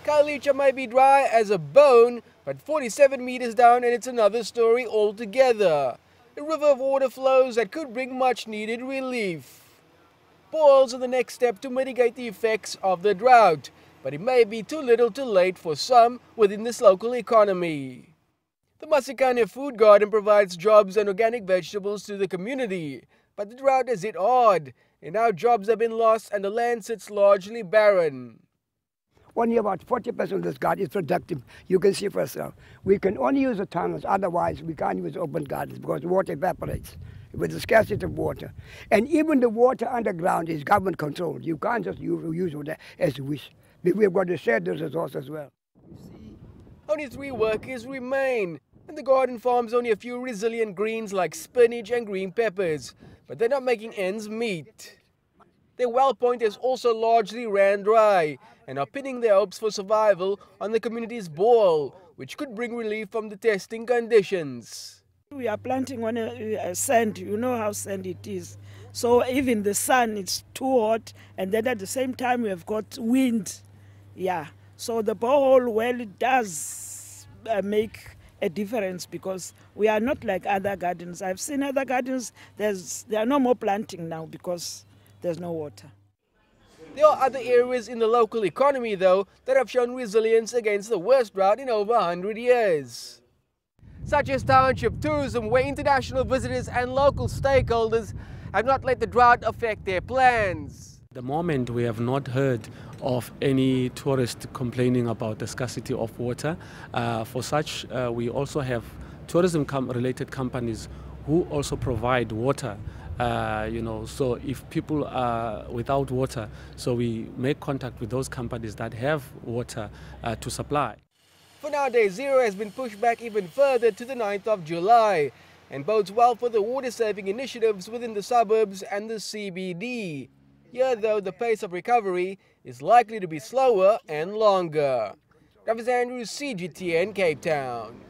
Khayelitsha may be dry as a bone, but 47 meters down and it's another story altogether. A river of water flows that could bring much needed relief. Boreholes are the next step to mitigate the effects of the drought, but it may be too little too late for some within this local economy. The Masikane food garden provides jobs and organic vegetables to the community, but the drought has hit hard, and now jobs have been lost and the land sits largely barren. Only about 40% of this garden is productive. You can see for yourself. We can only use the tunnels, otherwise we can't use open gardens because water evaporates with the scarcity of water. And even the water underground is government controlled. You can't just use it as you wish. We've got to share those resources as well. Only 3 workers remain, and the garden farms only a few resilient greens like spinach and green peppers, but they're not making ends meet. Their well point has also largely ran dry and are pinning their hopes for survival on the community's borehole, which could bring relief from the testing conditions. We are planting on a sand, you know how sandy it is. So even the sun, it's too hot, and then at the same time we have got wind. Yeah, so the borehole well does make a difference because we are not like other gardens. I've seen other gardens, there are no more planting now because there's no water. There are other areas in the local economy, though, that have shown resilience against the worst drought in over 100 years. Such as township tourism, where international visitors and local stakeholders have not let the drought affect their plans. At the moment, we have not heard of any tourists complaining about the scarcity of water. For such, we also have tourism-related companies who also provide water. So if people are without water, so we make contact with those companies that have water to supply. For now, Day Zero has been pushed back even further to the 9th of July and bodes well for the water-saving initiatives within the suburbs and the CBD. Here, though, the pace of recovery is likely to be slower and longer. Travers, CGTN, Cape Town.